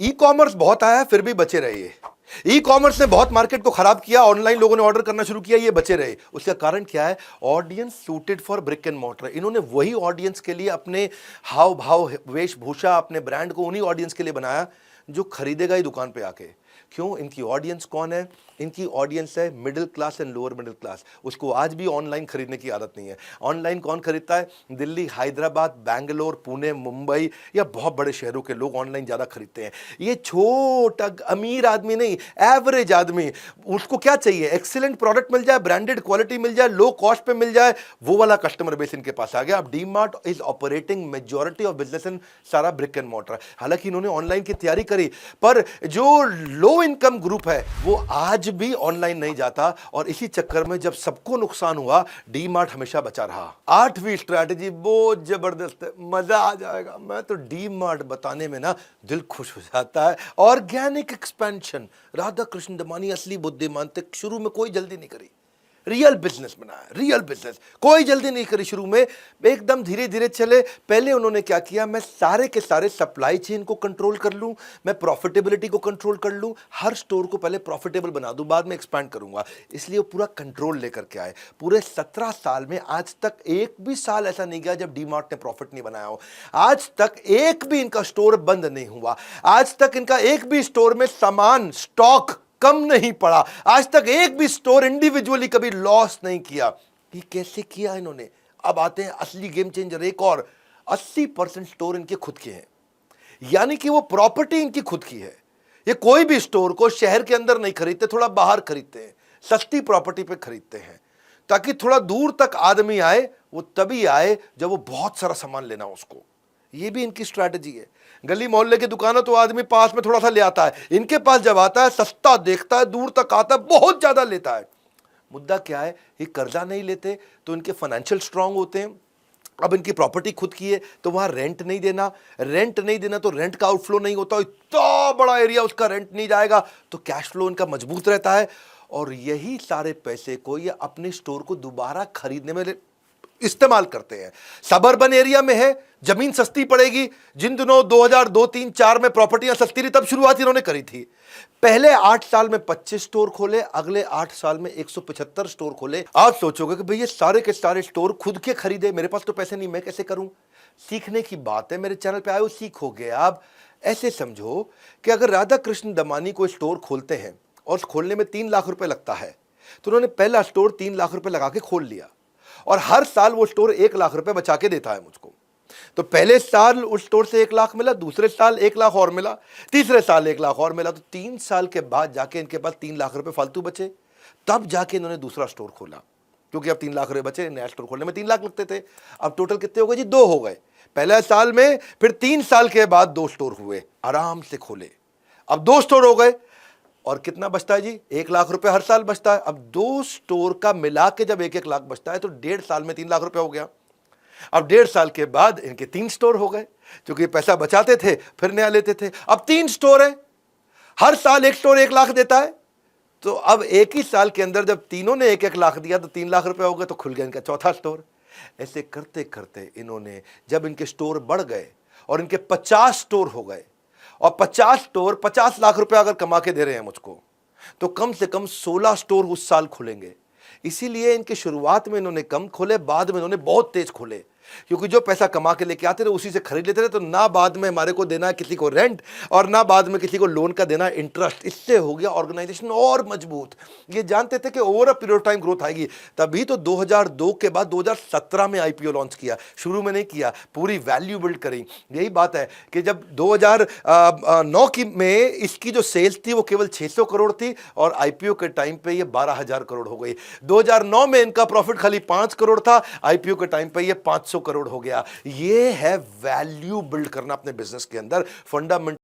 E commerce बहुत आया है, फिर भी बचे रहे ये। ई कॉमर्स ने बहुत मार्केट को खराब किया, ऑनलाइन लोगों ने ऑर्डर करना शुरू किया, ये बचे रहे। उसका कारण क्या है? Audience suited for brick and mortar. इन्होंने वही ऑडियंस के लिए अपने हाव भाव, वेशभूषा, अपने ब्रांड को उन्हीं ऑडियंस के लिए बनाया जो खरीदेगा ही दुकान पे आके। क्यों? इनकी ऑडियंस कौन है? इनकी ऑडियंस है middle class and lower middle class. उसको आज भी ऑनलाइन खरीदने की आदत नहीं है। ऑनलाइन कौन खरीदता है? दिल्ली, हैदराबाद, बैंगलोर, पुणे, मुंबई या बहुत बड़े शहरों के लोग ऑनलाइन ज़्यादा खरीदते हैं। ये छोटा अमीर आदमी नहीं, एवरेज आदमी, उसको क्या चाहिए? एक्सीलेंट प्रोडक्ट मिल जाए, ब्रांडेड क्वालिटी मिल जाए, लो कॉस्ट पे मिल जाए, वो वाला कस्टमर बेस इनके पास आ गया। अब D mart is operating majority of business in सारा ब्रिक एंड मॉर्टर। हालांकि इन्होंने ऑनलाइन की तैयारी करी, पर जो लो इनकम ग्रुप है वो आज भी ऑनलाइन नहीं जाता, और इसी चक्कर में जब सबको नुकसान हुआ, डी मार्ट हमेशा बचा रहा। आठवीं स्ट्रैटेजी बहुत जबरदस्त है, मजा आ जाएगा। मैं तो डी मार्ट बताने में ना दिल खुश हो जाता है। Organic expansion. राधा कृष्ण दमानी असली बुद्धिमान थे, शुरू में कोई जल्दी नहीं करी, रियल बिजनेस बनाया, रियल बिजनेस, कोई जल्दी नहीं करी शुरू में, एकदम धीरे धीरे चले। पहले उन्होंने क्या किया? मैं सारे के सारे सप्लाई चेन को कंट्रोल कर लूं, मैं प्रॉफिटेबिलिटी को कंट्रोल कर लूं, हर स्टोर को पहले प्रॉफिटेबल बना दूं, बाद में एक्सपैंड करूंगा। इसलिए वो पूरा कंट्रोल लेकर के आए। पूरे 17 साल में आज तक एक भी साल ऐसा नहीं गया जब डी मार्ट ने प्रॉफिट नहीं बनाया हो। आज तक एक भी इनका स्टोर बंद नहीं हुआ। आज तक इनका एक भी स्टोर में सामान, स्टॉक कम नहीं पड़ा। आज तक एक भी स्टोर इंडिविजुअली कभी लॉस नहीं किया। ये कैसे किया इन्होंने? अब आते हैं असली गेम चेंजर। एक और 80% स्टोर इनके खुद के हैं, यानी कि वो प्रॉपर्टी इनकी खुद की है। ये कोई भी स्टोर को शहर के अंदर नहीं खरीदते, थोड़ा बाहर खरीदते हैं, सस्ती प्रॉपर्टी पे खरीदते हैं, ताकि थोड़ा दूर तक आदमी आए। वो तभी आए जब वो बहुत सारा सामान लेना हो उसको। ये भी इनकी स्ट्रैटेजी है। गली मोहल्ले की दुकान है तो आदमी पास में थोड़ा सा ले आता है, इनके पास जब आता है सस्ता देखता है, दूर तक आता है, बहुत ज्यादा लेता है। मुद्दा क्या है? ये कर्जा नहीं लेते तो इनके फाइनेंशियल स्ट्रांग होते हैं। अब इनकी प्रॉपर्टी खुद की है तो वहां रेंट नहीं देना, रेंट नहीं देना तो रेंट का आउटफ्लो नहीं होता। इतना बड़ा एरिया उसका रेंट नहीं जाएगा तो कैश फ्लो इनका मजबूत रहता है। और यही सारे पैसे को ये अपने स्टोर को दोबारा खरीदने में इस्तेमाल करते हैं। सबर्बन एरिया में है, जमीन सस्ती पड़ेगी। जिन दिनों 2002, 3, 4 में प्रॉपर्टियां सस्ती थी, तब शुरुआत इन्होंने करी थी। पहले 8 साल में 25 स्टोर खोले, अगले 8 साल में 175 स्टोर खोले। आप सोचोगे कि भई ये सारे के सारे स्टोर खुद के खरीदे, मेरे पास तो पैसे नहीं, मैं कैसे करूं? सीखने की बात है। मेरे चैनल पे आए हो, सीखोगे आप। ऐसे समझो कि अगर राधा कृष्ण दमानी को स्टोर खोलते हैं और खोलने में 3 लाख रुपए लगता है, तो उन्होंने पहला स्टोर 3 लाख रुपए लगा के खोल लिया, और हर साल वो स्टोर 1 लाख रुपए बचा के देता है मुझको। तो पहले साल उस स्टोर से 1 लाख मिला, दूसरे साल 1 लाख और मिला, तीसरे साल 1 लाख और मिला, तो 3 साल के बाद जाके इनके पास 3 लाख रुपए फालतू बचे। तब जाके इन्होंने दूसरा स्टोर खोला, क्योंकि अब 3 लाख रुपए बचे। नया स्टोर खोलने में 3 लाख लगते थे। अब टोटल कितने हो गए जी? 2 हो गए पहले साल में, फिर 3 साल के बाद 2 स्टोर हुए, आराम से खोले। अब 2 स्टोर हो गए, और कितना बचता है जी? 1 लाख रुपए हर साल बचता है। अब 2 स्टोर का मिला के जब 1-1 लाख बचता है तो 1.5 साल में 3 लाख रुपए हो गया। अब 1.5 साल के बाद इनके 3 स्टोर हो गए, क्योंकि पैसा बचाते थे फिर नया लेते थे। अब 3 स्टोर है, हर साल एक स्टोर 1 लाख देता है। तो अब एक ही साल के अंदर जब तीनों ने 1-1 लाख दिया तो 3 लाख रुपए हो गए, तो खुल गया इनका चौथा स्टोर। ऐसे करते करते इन्होंने, जब इनके स्टोर बढ़ गए और इनके 50 स्टोर हो गए, और 50 स्टोर 50 लाख रुपए अगर कमा के दे रहे हैं मुझको, तो कम से कम 16 स्टोर उस साल खुलेंगे। इसीलिए इनके शुरुआत में इन्होंने कम खोले, बाद में इन्होंने बहुत तेज खोले, क्योंकि जो पैसा कमा के लेके आते थे उसी से खरीद लेते थे। तो ना बाद में हमारे को देना है किसी को रेंट, और ना बाद में किसी को लोन का देना इंटरेस्ट। इससे हो गया ऑर्गेनाइजेशन और मजबूत। ये जानते थे कि over a period of time growth आएगी, तभी तो 2002 के बाद 2017 में आईपीओ लॉन्च किया। शुरू में नहीं किया, पूरी वैल्यू बिल्ड करी। यही बात है कि जब 2009 की में इसकी जो सेल्स थी वो केवल 600 करोड़ थी, और आईपीओ के टाइम पे ये 12,000 करोड़ हो गई। 2009 में इनका प्रॉफिट खाली 5 करोड़ था, आईपीओ के टाइम पे ये 500 करोड़ हो गया। ये है वैल्यू बिल्ड करना अपने बिजनेस के अंदर। फंडामेंटल